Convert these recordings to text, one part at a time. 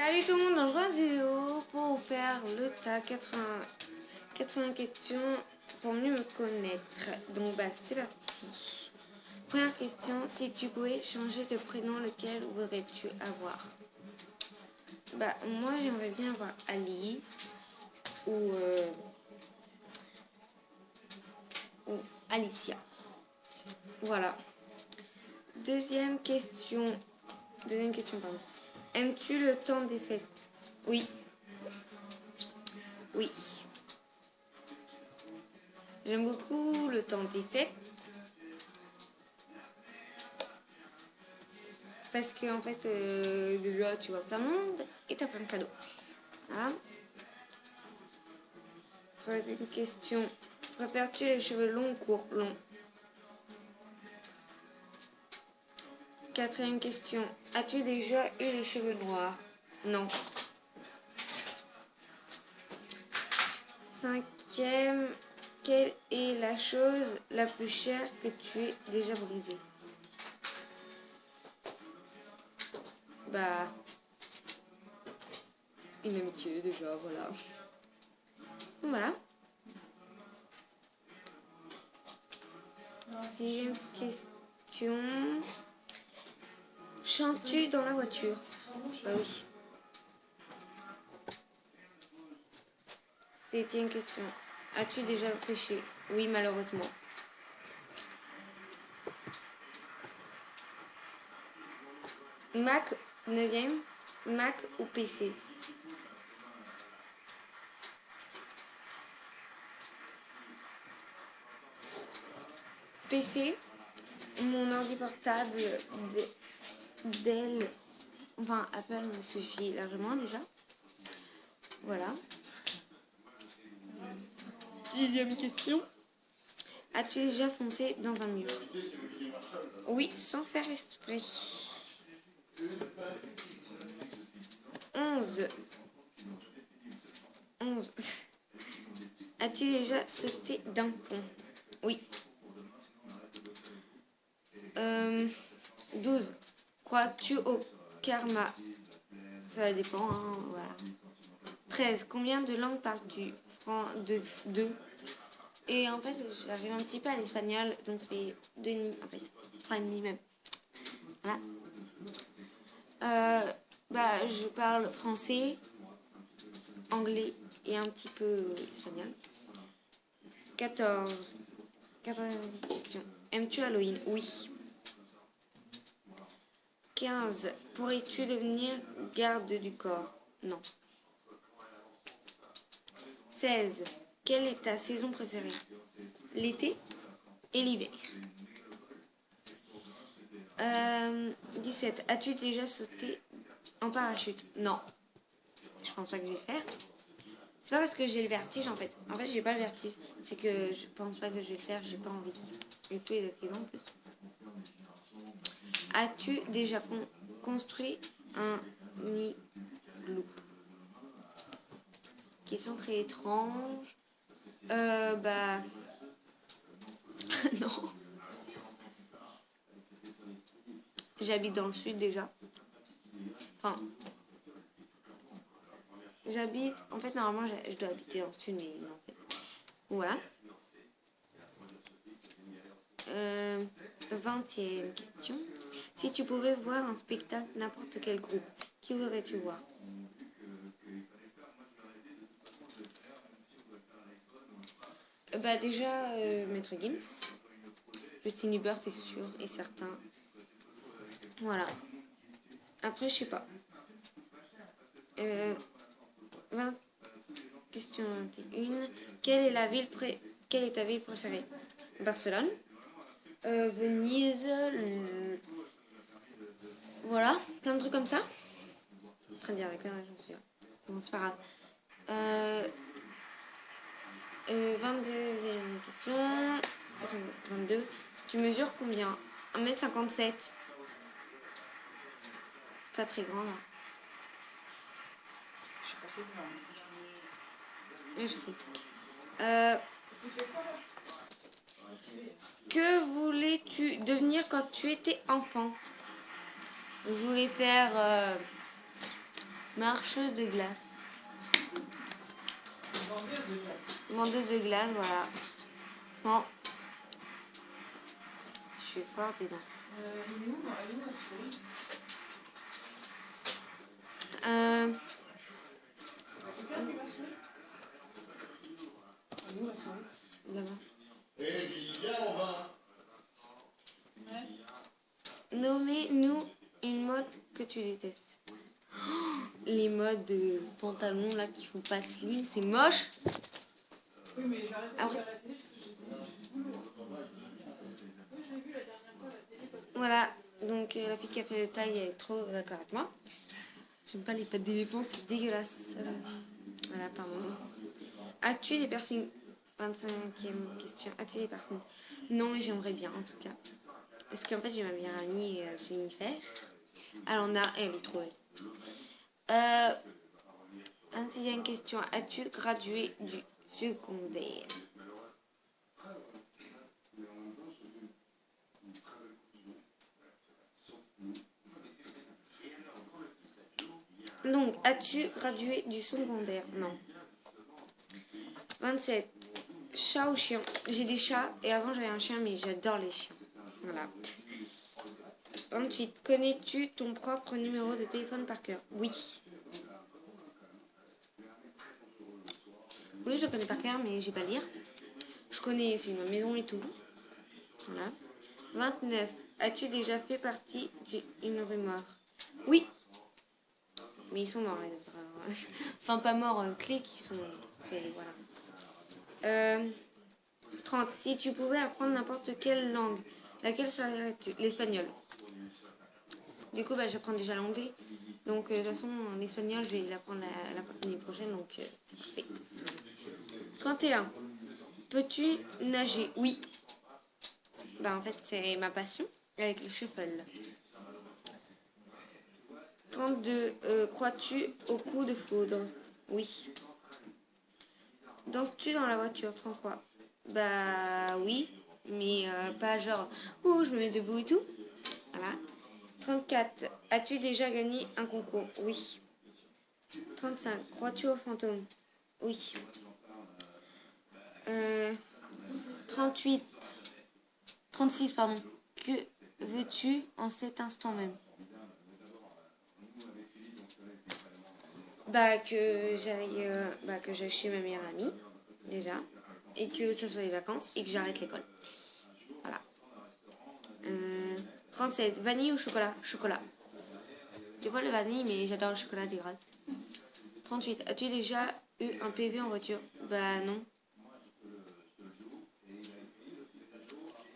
Salut tout le monde, dans ce vidéo pour vous faire le tas 80 questions pour mieux me connaître. Donc c'est parti. Première question, si tu pouvais changer de prénom, lequel voudrais-tu avoir? Moi j'aimerais bien avoir Alice ou Alicia. Voilà. Deuxième question, pardon. Aimes-tu le temps des fêtes? Oui. Oui. J'aime beaucoup le temps des fêtes. Parce que en fait, déjà tu vois plein de monde et t'as plein de cadeaux. Voilà. Troisième question. Préfères-tu les cheveux longs ou courts? Longs. Quatrième question. As-tu déjà eu les cheveux noirs? Non. Cinquième. Quelle est la chose la plus chère que tu aies déjà brisée? Une amitié déjà, voilà. Voilà. Sixième question. Chantes-tu dans la voiture? Oui. Septième question. As-tu déjà péché? Oui, malheureusement. Mac, neuvième. Mac ou PC? PC, mon ordi portable Dell, Apple me suffit largement déjà. Voilà. Dixième question. As-tu déjà foncé dans un mur? Oui, sans faire exprès. 11. As-tu déjà sauté d'un pont? Oui. 12. Crois-tu au karma? Ça dépend, hein, voilà. 13. Combien de langues parles-tu? 2. Et en fait, j'arrive un petit peu à l'espagnol, donc ça fait 2,5 en fait. 3,5 même. Voilà. Je parle français, anglais et un petit peu espagnol. 14. 14e question. Aimes-tu Halloween? Oui. 15. Pourrais-tu devenir garde du corps? Non. 16. Quelle est ta saison préférée? L'été et l'hiver. 17. As-tu déjà sauté en parachute? Non. Je pense pas que je vais le faire. C'est pas parce que j'ai le vertige en fait. En fait, j'ai pas le vertige. C'est que je pense pas que je vais le faire. J'ai pas envie. Et tous les accidents en plus. As-tu déjà construit un igloo? Question très étrange. Non. J'habite dans le sud déjà. J'habite... En fait, normalement, je dois habiter dans le sud, mais non, en fait. Voilà. 20e question. Si tu pouvais voir un spectacle, n'importe quel groupe, qui voudrais-tu voir? Déjà, Maître Gims. Justin Bieber, c'est sûr et certain. Voilà. Après, je sais pas. Question 21. Quelle est ta ville préférée? Barcelone. Venise. Voilà, plein de trucs comme ça. Très bien, avec j'en suis là. Bon, c'est pas grave. 22e question. 22. Tu mesures combien? 1m57. C'est pas très grand là. Je sais pas, c'est bien. Oui, je sais. Que voulais-tu devenir quand tu étais enfant? Je voulais faire Marcheuse de glace. Vendeuse de glace. Vendeuse de glace, voilà. Bon. Je suis forte, dis donc. Elle est où la souris? Regarde où la souris. Elle est où la souris? Là-bas. Ouais. Nommez-nous une mode que tu détestes. Oh, les modes de pantalons là qui font pas slim, c'est moche. Oui, mais j'ai arrêté de Après- regarder la télé parce que j'ai du boulot. Oui, j'ai vu la dernière fois la télé. Voilà, donc la fille qui a fait le taille est trop d'accord avec moi. J'aime pas les pattes d'éléphant, c'est dégueulasse. Voilà, pardon. As-tu des piercings? 25e question. As-tu des piercings? Non, mais j'aimerais bien en tout cas. Parce qu'en fait, j'ai ma meilleure amie Jennifer. Alors, on a. Elle est trop belle. 26e question. As-tu gradué du secondaire? Donc, as-tu gradué du secondaire? Non. 27. Chat ou chien? J'ai des chats et avant j'avais un chien, mais j'adore les chiens. Voilà. 28. Connais-tu ton propre numéro de téléphone par cœur? Oui. Oui, je le connais par cœur, mais je vais pas lire. Je connais, c'est une maison et tout. Voilà. 29. As-tu déjà fait partie d'une rumeur? Oui. Mais ils sont morts, les autres. Alors, enfin, pas morts, clés qui sont faits, voilà. 30. Si tu pouvais apprendre n'importe quelle langue, laquelle serait-tu? L'espagnol. Du coup, j'apprends déjà l'anglais. Donc, de toute façon, l'espagnol, je vais l'apprendre l'année prochaine, donc c'est parfait. 31. Peux-tu nager? Oui. En fait, c'est ma passion avec le shuffle. 32. Crois-tu au coup de foudre? Oui. Danses-tu dans la voiture? 33. Oui, mais pas genre, ouh, je me mets debout et tout. Voilà. 34. As-tu déjà gagné un concours? Oui. 35. Crois-tu aux fantômes? Oui. 38. 36, pardon. Que veux-tu en cet instant même? Que j'aille chez ma meilleure amie, déjà. Et que ce soit les vacances et que j'arrête l'école. Voilà. 37. Vanille ou chocolat? Chocolat. J'ai pas le vanille, mais j'adore le chocolat des grattes. 38. As-tu déjà eu un PV en voiture? Non.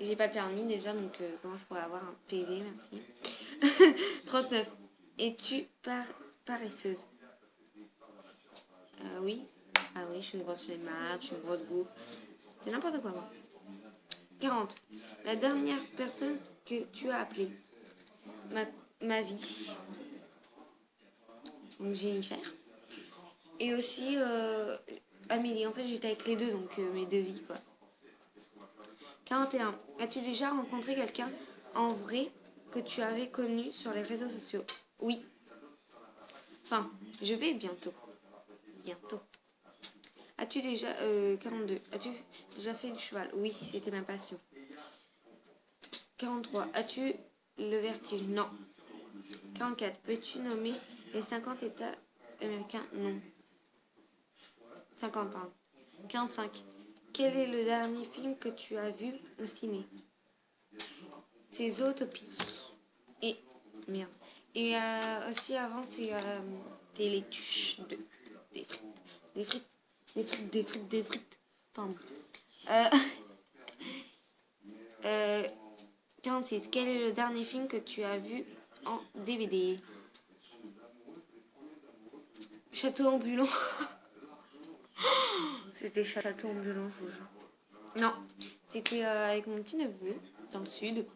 J'ai pas le permis déjà, donc comment je pourrais avoir un PV? Merci. 39. Es-tu paresseuse? Oui. Ah oui, je suis une grosse flemmarde, je suis une grosse bouffe. C'est n'importe quoi, moi. 40. La dernière personne que tu as appelée? Ma vie. Donc Jennifer. Et aussi Amélie. En fait, j'étais avec les deux, donc mes deux vies, quoi. 41. As-tu déjà rencontré quelqu'un en vrai que tu avais connu sur les réseaux sociaux? Oui. Enfin, je vais bientôt. Bientôt. As-tu déjà... 42. As-tu déjà fait du cheval? Oui, c'était ma passion. 43. As-tu le vertige? Non. 44. Peux-tu nommer les 50 États américains? Non. 50, pardon. 45. Quel est le dernier film que tu as vu au ciné? C'est Zootopie. Et... Merde. Et aussi avant, c'est Télétuche 2. Des frites. Des frites. Des frites, des frites, des frites. Pardon. 46. Quel est le dernier film que tu as vu en DVD? Château ambulant. C'était Château ambulant, je vous jure. Non, c'était avec mon petit neveu, dans le sud.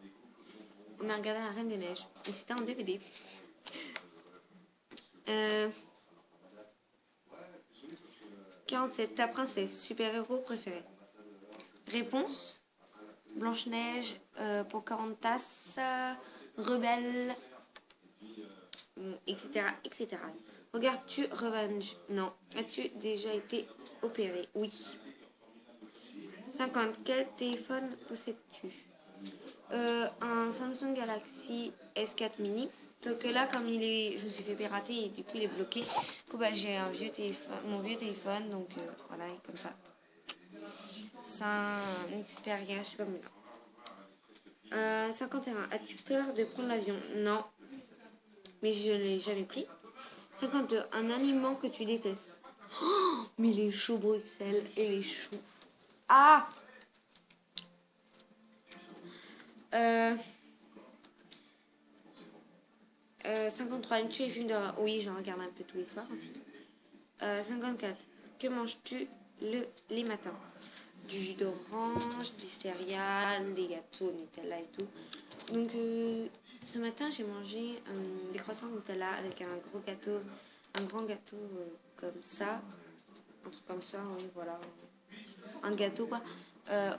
On a regardé La Reine des Neiges. Et c'était en DVD. 47. Ta princesse, super-héros préféré? Réponse: Blanche-Neige, Pocahontas, Rebelle, etc., etc. Regardes-tu Revenge? Non. As-tu déjà été opéré? Oui. 50. Quel téléphone possèdes-tu? Un Samsung Galaxy S4 mini. Donc là, comme je me suis fait pirater et du coup il est bloqué. Du coup, bah, j'ai un vieux téléphone, mon vieux téléphone, donc voilà, comme ça. C'est un Xperia, je sais pas combien. 51. As-tu peur de prendre l'avion? Non, mais je ne l'ai jamais pris. 52. Un aliment que tu détestes? Oh, mais les choux Bruxelles et les choux. Ah 53. Tu es film d'horreur? Oui, j'en regarde un peu tous les soirs aussi. 54. Que manges-tu les matins? Du jus d'orange, des céréales, des gâteaux Nutella et tout. Donc ce matin j'ai mangé des croissants Nutella avec un grand gâteau comme ça, un truc comme ça, oui voilà, un gâteau quoi,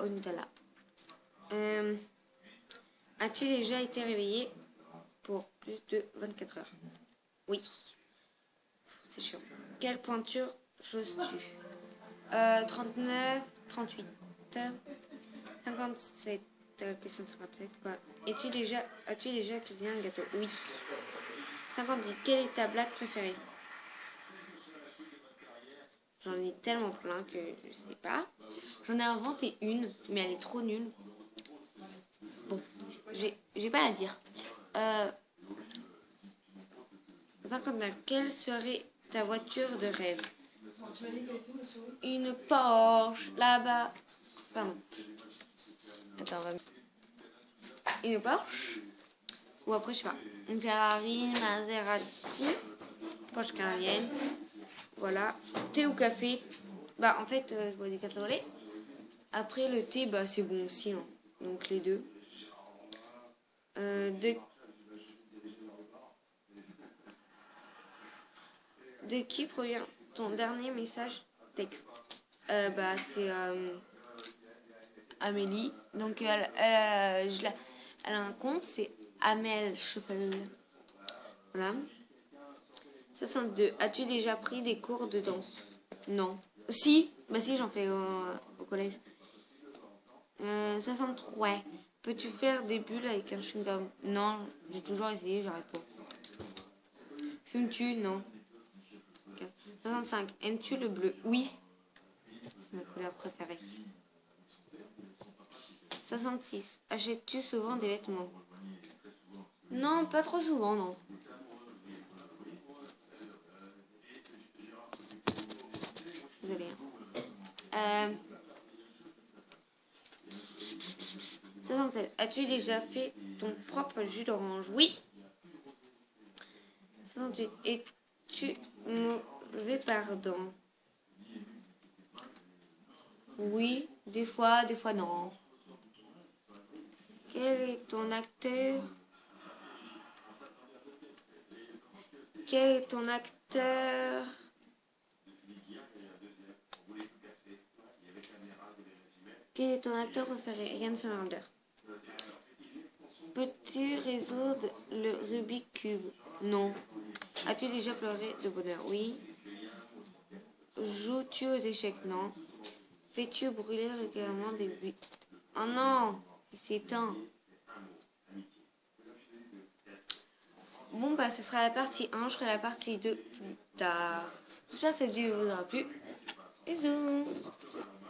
au Nutella. As-tu déjà été réveillé pour plus de 24 heures? Oui, c'est chiant. Quelle pointure choses-tu? 39, 38, 57. Question 57. Quoi. As-tu déjà cuisiné un gâteau? Oui. 58. Quelle est ta blague préférée? J'en ai tellement plein que je sais pas. J'en ai inventé une, mais elle est trop nulle. Bon, je vais pas la dire. 59. Quelle serait ta voiture de rêve? Une Porsche, là-bas. Pardon. Attends, on va... Une Porsche. Ou après, je sais pas. Une Ferrari, Maserati, Porsche Cayenne. Voilà. Thé ou café? Bah, en fait, je bois du café au lait. Après, le thé, bah, c'est bon aussi. Hein. Donc, les deux. De qui provient ton dernier message texte? Bah, c'est Amélie. Donc, elle a un compte, c'est Amel Cheval. Voilà. 62. As-tu déjà pris des cours de danse? Non. Si, bah si, j'en fais au collège. 63. Peux-tu faire des bulles avec un chewing-gum? Non, j'ai toujours essayé, j'arrive pas. Fumes-tu? Non. 65. Aimes-tu le bleu? Oui. C'est ma couleur préférée. 66. Achètes-tu souvent des vêtements? Non, pas trop souvent, non. Désolée. 67. As-tu déjà fait ton propre jus d'orange? Oui. 68. Es-tu mauvais pardon? Oui, des fois non. Quel est ton acteur? Quel est ton acteur? Quel est ton acteur préféré? Ian Solander. Peux-tu résoudre le Rubik's Cube? Non. As-tu déjà pleuré de bonheur? Oui. Joues-tu aux échecs? Non. Fais-tu brûler régulièrement des buis? Oh non, il s'éteint. Bon, bah, ce sera la partie 1, je ferai la partie 2 plus tard. J'espère que cette vidéo vous aura plu. Bisous.